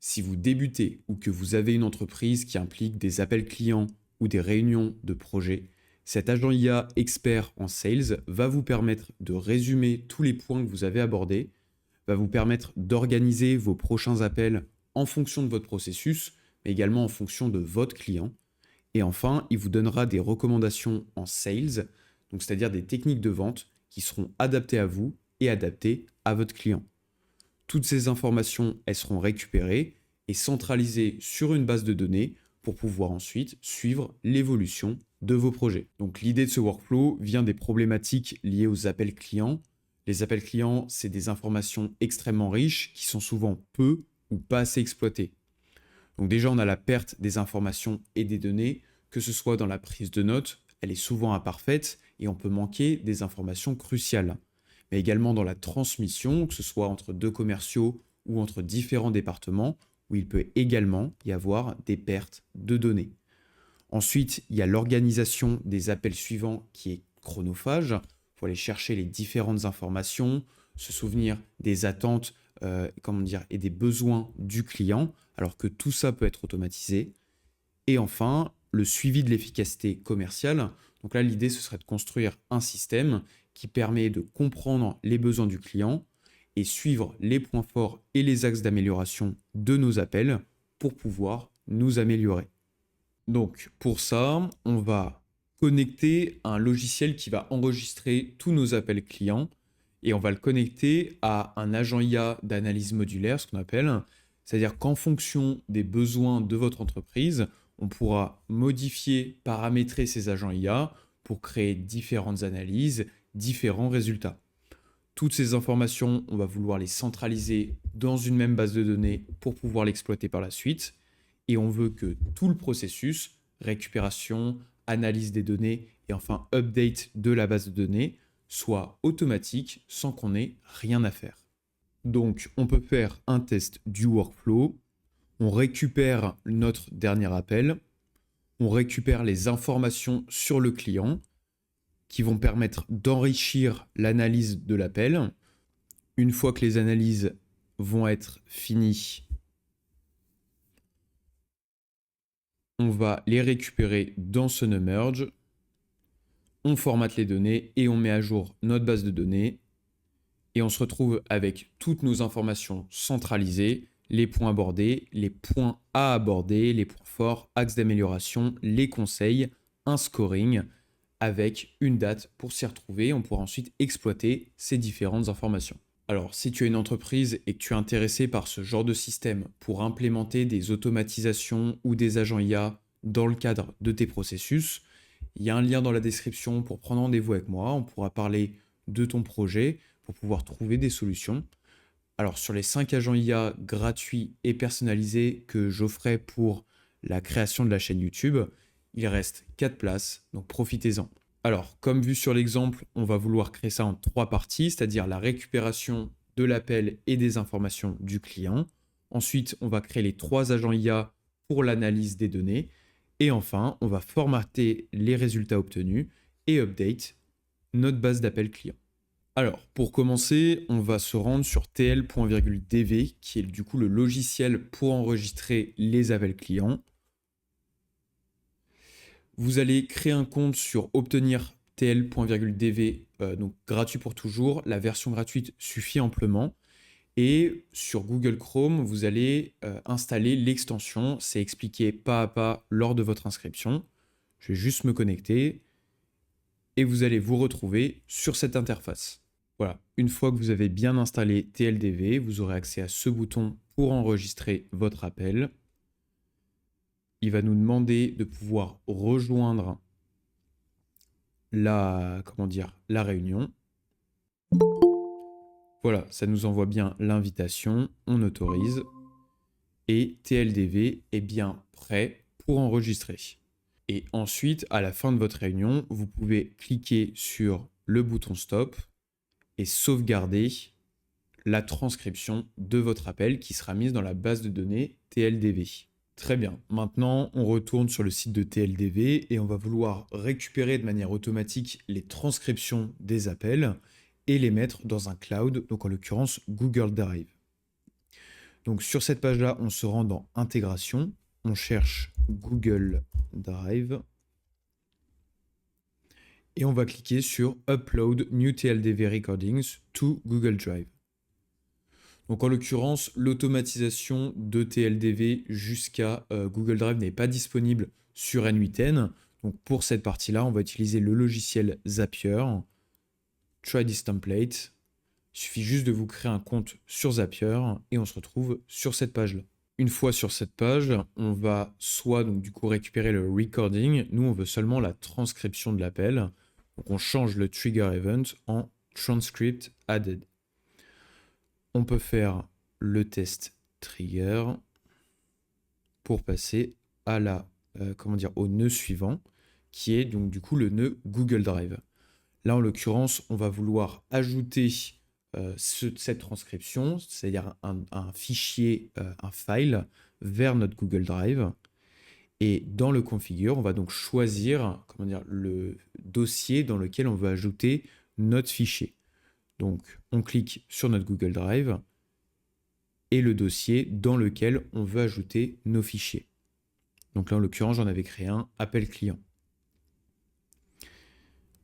Si vous débutez ou que vous avez une entreprise qui implique des appels clients ou des réunions de projet, cet agent IA expert en sales va vous permettre de résumer tous les points que vous avez abordés, va vous permettre d'organiser vos prochains appels en fonction de votre processus, mais également en fonction de votre client. Et enfin, il vous donnera des recommandations en sales, donc c'est-à-dire des techniques de vente qui seront adaptées à vous et adaptées à votre client. Toutes ces informations, elles seront récupérées et centralisées sur une base de données pour pouvoir ensuite suivre l'évolution de vos projets. Donc l'idée de ce workflow vient des problématiques liées aux appels clients. Les appels clients, c'est des informations extrêmement riches qui sont souvent peu ou pas assez exploitées. Donc déjà, on a la perte des informations et des données, que ce soit dans la prise de notes, elle est souvent imparfaite et on peut manquer des informations cruciales. Mais également dans la transmission, que ce soit entre deux commerciaux ou entre différents départements, où il peut également y avoir des pertes de données. Ensuite, il y a l'organisation des appels suivants qui est chronophage. Il faut aller chercher les différentes informations, se souvenir des attentes et des besoins du client, alors que tout ça peut être automatisé. Et enfin, le suivi de l'efficacité commerciale. Donc là, l'idée, ce serait de construire un système qui permet de comprendre les besoins du client et suivre les points forts et les axes d'amélioration de nos appels pour pouvoir nous améliorer. Donc pour ça, on va connecter un logiciel qui va enregistrer tous nos appels clients et on va le connecter à un agent IA d'analyse modulaire, ce qu'on appelle. C'est-à-dire qu'en fonction des besoins de votre entreprise, on pourra modifier, paramétrer ces agents IA pour créer différentes analyses, différents résultats. Toutes ces informations, on va vouloir les centraliser dans une même base de données pour pouvoir l'exploiter par la suite. Et on veut que tout le processus, récupération, analyse des données et enfin update de la base de données, soit automatique sans qu'on ait rien à faire. Donc, on peut faire un test du workflow. On récupère notre dernier appel. On récupère les informations sur le client qui vont permettre d'enrichir l'analyse de l'appel. Une fois que les analyses vont être finies, on va les récupérer dans ce merge. On formate les données et on met à jour notre base de données. Et on se retrouve avec toutes nos informations centralisées, les points abordés, les points à aborder, les points forts, axes d'amélioration, les conseils, un scoring avec une date pour s'y retrouver. On pourra ensuite exploiter ces différentes informations. Alors, si tu es une entreprise et que tu es intéressé par ce genre de système pour implémenter des automatisations ou des agents IA dans le cadre de tes processus, il y a un lien dans la description pour prendre rendez-vous avec moi. On pourra parler de ton projet pour pouvoir trouver des solutions. Alors, sur les 5 agents IA gratuits et personnalisés que j'offrais pour la création de la chaîne YouTube, il reste 4 places, donc profitez-en. Alors, comme vu sur l'exemple, on va vouloir créer ça en 3 parties, c'est-à-dire la récupération de l'appel et des informations du client. Ensuite, on va créer les 3 agents IA pour l'analyse des données. Et enfin, on va formater les résultats obtenus et update notre base d'appel client. Alors, pour commencer, on va se rendre sur tl.dv, qui est du coup le logiciel pour enregistrer les appels clients. Vous allez créer un compte sur obtenir tl.dv, donc gratuit pour toujours. La version gratuite suffit amplement. Et sur Google Chrome, vous allez installer l'extension. C'est expliqué pas à pas lors de votre inscription. Je vais juste me connecter et vous allez vous retrouver sur cette interface. Voilà, une fois que vous avez bien installé TLDV, vous aurez accès à ce bouton pour enregistrer votre appel. Il va nous demander de pouvoir rejoindre la réunion. Voilà, ça nous envoie bien l'invitation, on autorise et TLDV est bien prêt pour enregistrer. Et ensuite, à la fin de votre réunion, vous pouvez cliquer sur le bouton stop et sauvegarder la transcription de votre appel qui sera mise dans la base de données TLDV. Très bien, maintenant on retourne sur le site de TLDV et on va vouloir récupérer de manière automatique les transcriptions des appels et les mettre dans un cloud, donc en l'occurrence Google Drive. Donc sur cette page-là, on se rend dans Intégration, on cherche Google Drive et on va cliquer sur Upload New TLDV Recordings to Google Drive. Donc en l'occurrence, l'automatisation de TLDV jusqu'à Google Drive n'est pas disponible sur N8N. Donc pour cette partie-là, on va utiliser le logiciel Zapier. Try this template. Il suffit juste de vous créer un compte sur Zapier et on se retrouve sur cette page-là. Une fois sur cette page, on va soit donc du coup récupérer le recording. Nous, on veut seulement la transcription de l'appel. Donc on change le trigger event en transcript added. On peut faire le test trigger pour passer à au nœud suivant, qui est donc du coup le nœud Google Drive. Là, en l'occurrence, on va vouloir ajouter cette transcription, c'est-à-dire un fichier, un file, vers notre Google Drive. Et dans le configure, on va donc choisir le dossier dans lequel on veut ajouter notre fichier. Donc, on clique sur notre Google Drive et le dossier dans lequel on veut ajouter nos fichiers. Donc là, en l'occurrence, j'en avais créé un, appel client.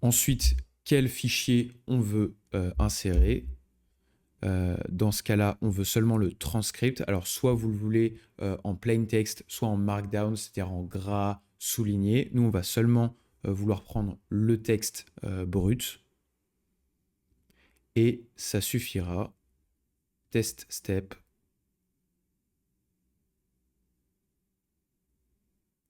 Ensuite, quel fichier on veut insérer. Dans ce cas-là, on veut seulement le transcript. Alors, soit vous le voulez en plain text, soit en markdown, c'est-à-dire en gras souligné. Nous, on va seulement vouloir prendre le texte brut. Et ça suffira. Test step.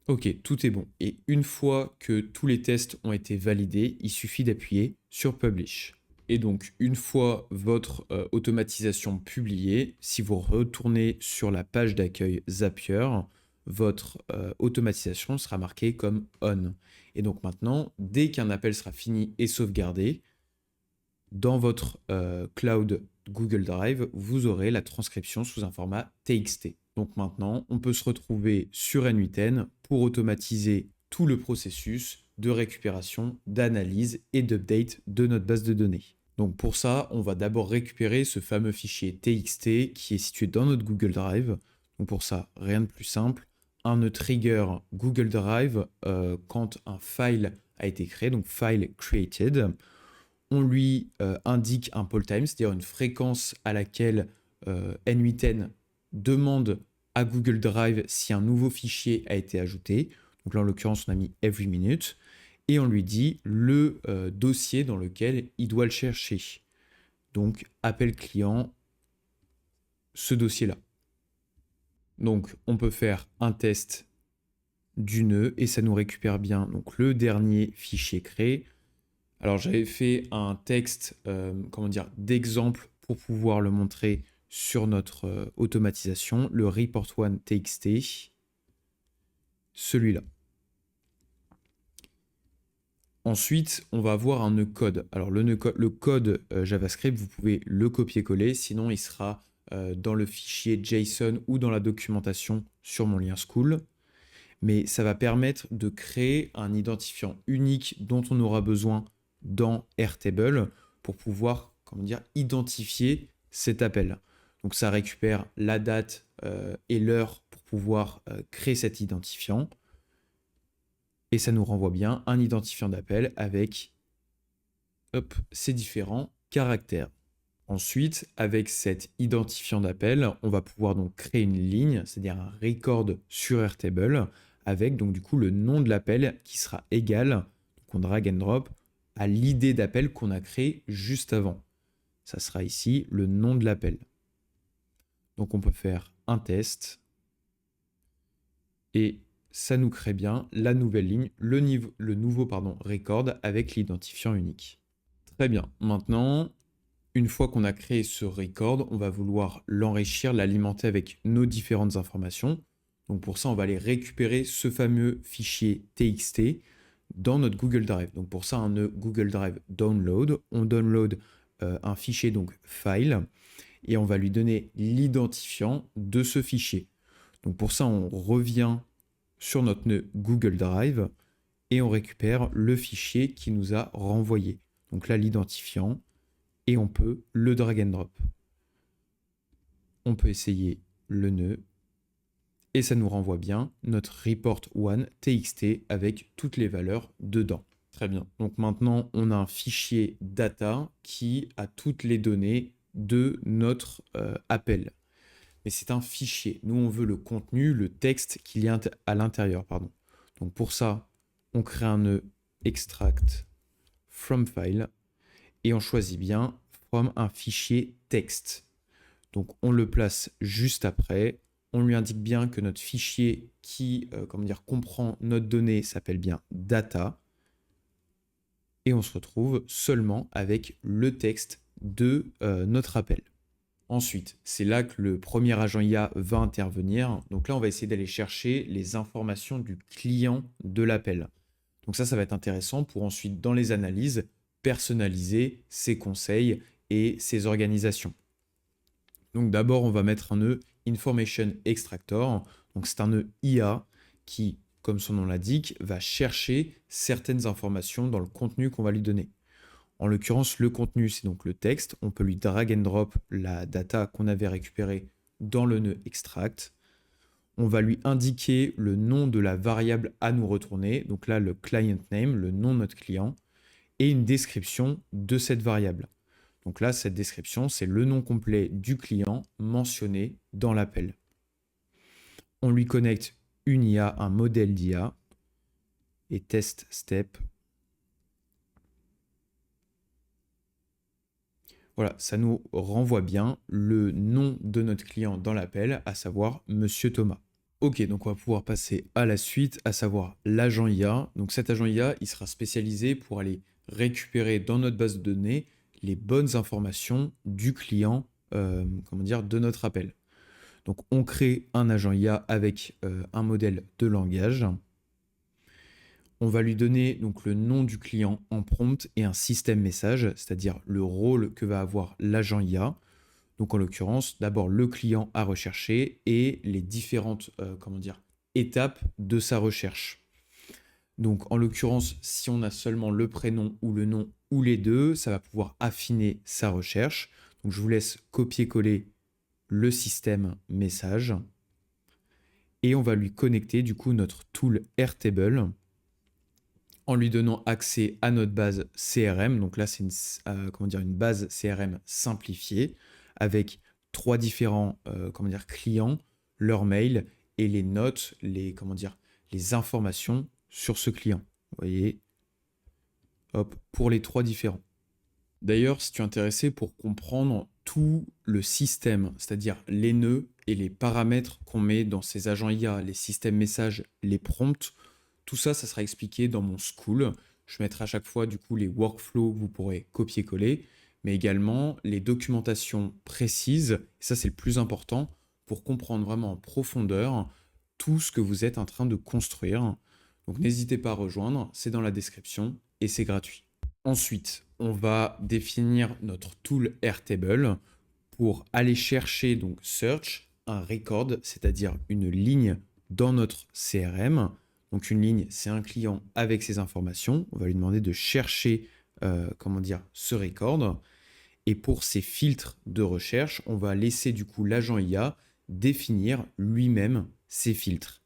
Ok, tout est bon. Et une fois que tous les tests ont été validés, il suffit d'appuyer sur Publish. Et donc, une fois votre automatisation publiée, si vous retournez sur la page d'accueil Zapier, votre automatisation sera marquée comme On. Et donc maintenant, dès qu'un appel sera fini et sauvegardé, dans votre cloud Google Drive, vous aurez la transcription sous un format TXT. Donc maintenant, on peut se retrouver sur N8N pour automatiser tout le processus de récupération, d'analyse et d'update de notre base de données. Donc pour ça, on va d'abord récupérer ce fameux fichier TXT qui est situé dans notre Google Drive. Donc pour ça, rien de plus simple. Un trigger Google Drive quand un file a été créé, donc file created. On lui indique un poll time, c'est-à-dire une fréquence à laquelle N8N demande à Google Drive si un nouveau fichier a été ajouté. Donc là, en l'occurrence, on a mis every minute. Et on lui dit le dossier dans lequel il doit le chercher. Donc, appel client, ce dossier-là. Donc, on peut faire un test du nœud et ça nous récupère bien donc, le dernier fichier créé. Alors, j'avais fait un texte d'exemple pour pouvoir le montrer sur notre automatisation, le report1.txt, celui-là. Ensuite, on va avoir un nœud code. Alors, le code JavaScript, vous pouvez le copier-coller, sinon il sera dans le fichier JSON ou dans la documentation sur mon lien School. Mais ça va permettre de créer un identifiant unique dont on aura besoin dans Airtable pour pouvoir identifier cet appel. Donc, ça récupère la date et l'heure pour pouvoir créer cet identifiant. Et ça nous renvoie bien un identifiant d'appel avec ces différents caractères. Ensuite, avec cet identifiant d'appel, on va pouvoir donc créer une ligne, c'est-à-dire un record sur Airtable, avec donc du coup le nom de l'appel qui sera égal, donc on drag and drop, à l'idée d'appel qu'on a créé juste avant. Ça sera ici le nom de l'appel. Donc on peut faire un test et ça nous crée bien la nouvelle ligne, le nouveau record avec l'identifiant unique. Très bien. Maintenant, une fois qu'on a créé ce record, on va vouloir l'enrichir, l'alimenter avec nos différentes informations. Donc pour ça, on va aller récupérer ce fameux fichier TXT dans notre Google Drive. Donc pour ça, un nœud Google Drive download. On download un fichier, donc file, et on va lui donner l'identifiant de ce fichier. Donc pour ça, on revient sur notre nœud Google Drive et on récupère le fichier qui nous a renvoyé. Donc là, l'identifiant, et on peut le drag and drop. On peut essayer le nœud, et ça nous renvoie bien notre report one txt avec toutes les valeurs dedans. Très bien. Donc maintenant, on a un fichier data qui a toutes les données de notre appel. Mais c'est un fichier. Nous, on veut le contenu, le texte qu'il y a à l'intérieur, pardon. Donc pour ça, on crée un nœud extract from file et on choisit bien from un fichier texte. Donc on le place juste après. On lui indique bien que notre fichier qui comprend notre donnée s'appelle bien data. Et on se retrouve seulement avec le texte de notre appel. Ensuite, c'est là que le premier agent IA va intervenir. Donc là, on va essayer d'aller chercher les informations du client de l'appel. Donc ça va être intéressant pour ensuite, dans les analyses, personnaliser ses conseils et ses organisations. Donc d'abord, on va mettre un nœud Information Extractor. Donc c'est un nœud IA qui, comme son nom l'indique, va chercher certaines informations dans le contenu qu'on va lui donner. En l'occurrence, le contenu, c'est donc le texte. On peut lui drag and drop la data qu'on avait récupérée dans le nœud extract. On va lui indiquer le nom de la variable à nous retourner. Donc là, le client name, le nom de notre client, et une description de cette variable. Donc là, cette description, c'est le nom complet du client mentionné dans l'appel. On lui connecte une IA, un modèle d'IA, et test step. Voilà, ça nous renvoie bien le nom de notre client dans l'appel, à savoir Monsieur Thomas. Ok, donc on va pouvoir passer à la suite, à savoir l'agent IA. Donc cet agent IA, il sera spécialisé pour aller récupérer dans notre base de données les bonnes informations du client, de notre appel. Donc on crée un agent IA avec un modèle de langage. On va lui donner donc le nom du client en prompt et un système message, c'est-à-dire le rôle que va avoir l'agent IA. Donc en l'occurrence, d'abord le client à rechercher et les différentes étapes de sa recherche. Donc en l'occurrence, si on a seulement le prénom ou le nom ou les deux, ça va pouvoir affiner sa recherche. Donc je vous laisse copier-coller le système message et on va lui connecter du coup notre tool Airtable en lui donnant accès à notre base CRM. Donc là, c'est une base CRM simplifiée avec 3 différents clients, leur mail et les notes, les informations sur ce client. Vous voyez, hop, pour les 3 différents. D'ailleurs, si tu es intéressé pour comprendre tout le système, c'est-à-dire les nœuds et les paramètres qu'on met dans ces agents IA, les systèmes messages, les prompts, tout ça, ça sera expliqué dans mon school. Je mettrai à chaque fois du coup les workflows que vous pourrez copier-coller, mais également les documentations précises. Et ça, c'est le plus important pour comprendre vraiment en profondeur tout ce que vous êtes en train de construire. Donc n'hésitez pas à rejoindre, c'est dans la description et c'est gratuit. Ensuite, on va définir notre tool Airtable pour aller chercher donc search, un record, c'est-à-dire une ligne dans notre CRM. Donc une ligne, c'est un client avec ses informations. On va lui demander de chercher ce record. Et pour ces filtres de recherche, on va laisser du coup l'agent IA définir lui-même ces filtres.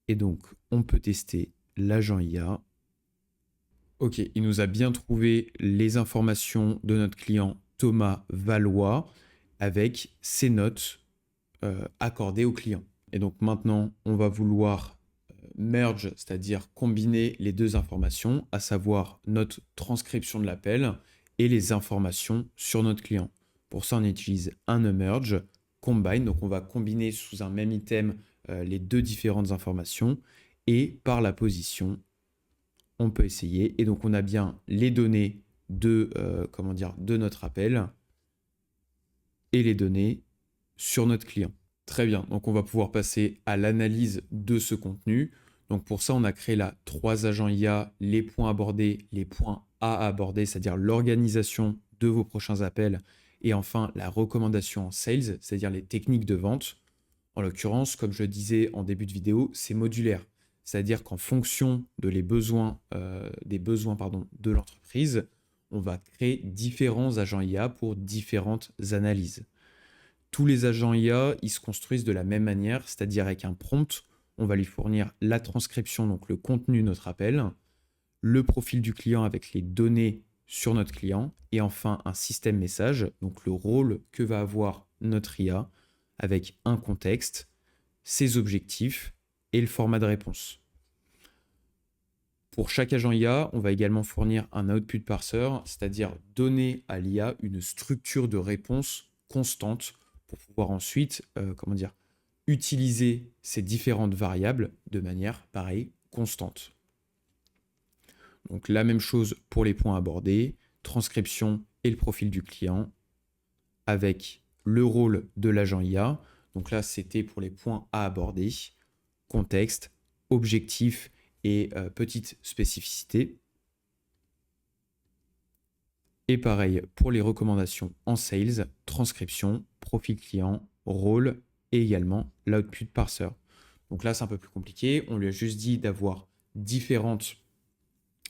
Et donc, on peut tester l'agent IA. Ok, il nous a bien trouvé les informations de notre client Thomas Valois avec ses notes accordées au client. Et donc maintenant, on va vouloir merge, c'est-à-dire combiner les deux informations, à savoir notre transcription de l'appel et les informations sur notre client. Pour ça, on utilise un merge, combine, donc on va combiner sous un même item les deux différentes informations et par la position, on peut essayer. Et donc, on a bien les données de notre appel et les données sur notre client. Très bien, donc on va pouvoir passer à l'analyse de ce contenu. Donc pour ça, on a créé là 3 agents IA, les points abordés, les points à aborder, c'est-à-dire l'organisation de vos prochains appels, et enfin la recommandation en sales, c'est-à-dire les techniques de vente. En l'occurrence, comme je le disais en début de vidéo, c'est modulaire. C'est-à-dire qu'en fonction des besoins de l'entreprise, on va créer différents agents IA pour différentes analyses. Tous les agents IA, ils se construisent de la même manière, c'est-à-dire avec un prompt, on va lui fournir la transcription, donc le contenu de notre appel, le profil du client avec les données sur notre client, et enfin un système message, donc le rôle que va avoir notre IA avec un contexte, ses objectifs et le format de réponse. Pour chaque agent IA, on va également fournir un output parser, c'est-à-dire donner à l'IA une structure de réponse constante pour pouvoir ensuite, utiliser ces différentes variables de manière, pareil, constante. Donc la même chose pour les points abordés, transcription et le profil du client, avec le rôle de l'agent IA. Donc là, c'était pour les points à aborder, contexte, objectif et petite spécificité. Et pareil pour les recommandations en sales, transcription, profil client, rôle et également l'output parser. Donc là, c'est un peu plus compliqué. On lui a juste dit d'avoir différentes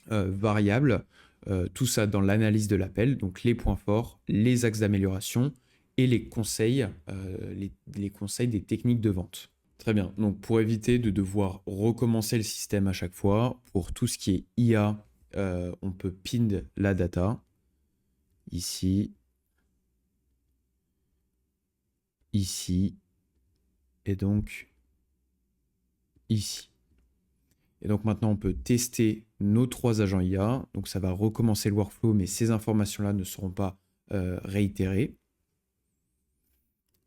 variables, tout ça dans l'analyse de l'appel, donc les points forts, les axes d'amélioration et les conseils, les conseils des techniques de vente. Très bien, donc pour éviter de devoir recommencer le système à chaque fois, pour tout ce qui est IA, on peut pin la data, ici, ici, et donc ici. Et donc maintenant, on peut tester nos 3 agents IA. Donc ça va recommencer le workflow, mais ces informations-là ne seront pas réitérées.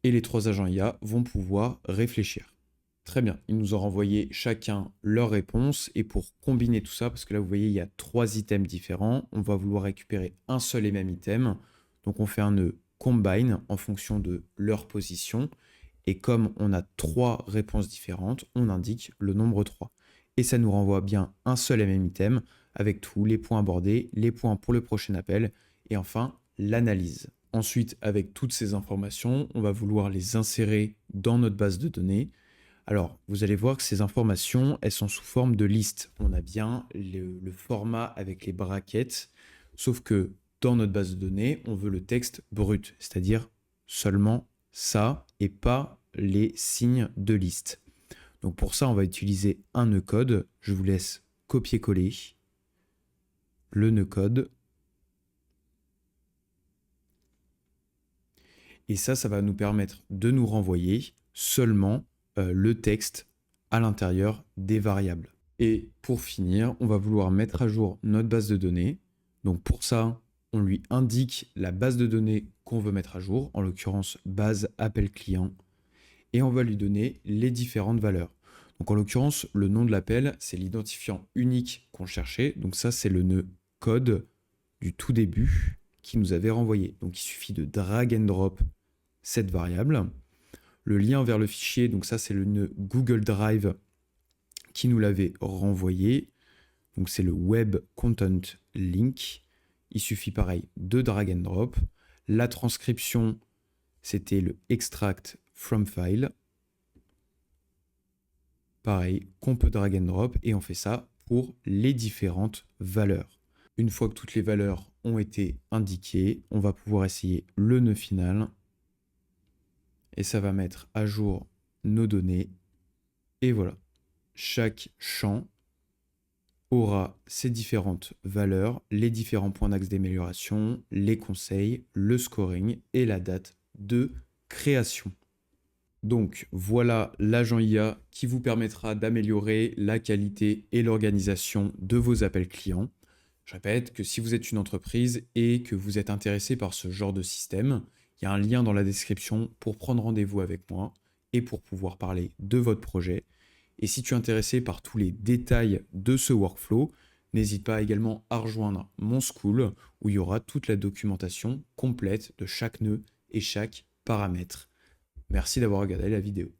Et les 3 agents IA vont pouvoir réfléchir. Très bien, ils nous ont renvoyé chacun leur réponse. Et pour combiner tout ça, parce que là, vous voyez, il y a 3 items différents, on va vouloir récupérer un seul et même item. Donc on fait un nœud combine en fonction de leur position. Et comme on a 3 réponses différentes, on indique le nombre 3. Et ça nous renvoie bien un seul et même item avec tous les points abordés, les points pour le prochain appel et enfin l'analyse. Ensuite, avec toutes ces informations, on va vouloir les insérer dans notre base de données. Alors, vous allez voir que ces informations, elles sont sous forme de liste. On a bien le format avec les brackets, sauf que dans notre base de données, on veut le texte brut, c'est-à-dire seulement ça et pas les signes de liste. Donc pour ça, on va utiliser un nœud code. Je vous laisse copier-coller le nœud code. Et ça va nous permettre de nous renvoyer seulement le texte à l'intérieur des variables. Et pour finir, on va vouloir mettre à jour notre base de données. Donc pour ça, on lui indique la base de données qu'on veut mettre à jour, en l'occurrence base appel client, et on va lui donner les différentes valeurs. Donc en l'occurrence, le nom de l'appel, c'est l'identifiant unique qu'on cherchait. Donc ça, c'est le nœud code du tout début qui nous avait renvoyé. Donc il suffit de drag and drop cette variable. Le lien vers le fichier, donc ça, c'est le nœud Google Drive qui nous l'avait renvoyé. Donc c'est le Web Content Link. Il suffit pareil de drag and drop. La transcription, c'était le extract from file. Pareil, qu'on peut drag and drop et on fait ça pour les différentes valeurs. Une fois que toutes les valeurs ont été indiquées, on va pouvoir essayer le nœud final et ça va mettre à jour nos données. Et voilà, chaque champ aura ses différentes valeurs, les différents points d'axe d'amélioration, les conseils, le scoring et la date de création. Donc voilà l'agent IA qui vous permettra d'améliorer la qualité et l'organisation de vos appels clients. Je répète que si vous êtes une entreprise et que vous êtes intéressé par ce genre de système, il y a un lien dans la description pour prendre rendez-vous avec moi et pour pouvoir parler de votre projet. Et si tu es intéressé par tous les détails de ce workflow, n'hésite pas également à rejoindre mon school où il y aura toute la documentation complète de chaque nœud et chaque paramètre. Merci d'avoir regardé la vidéo.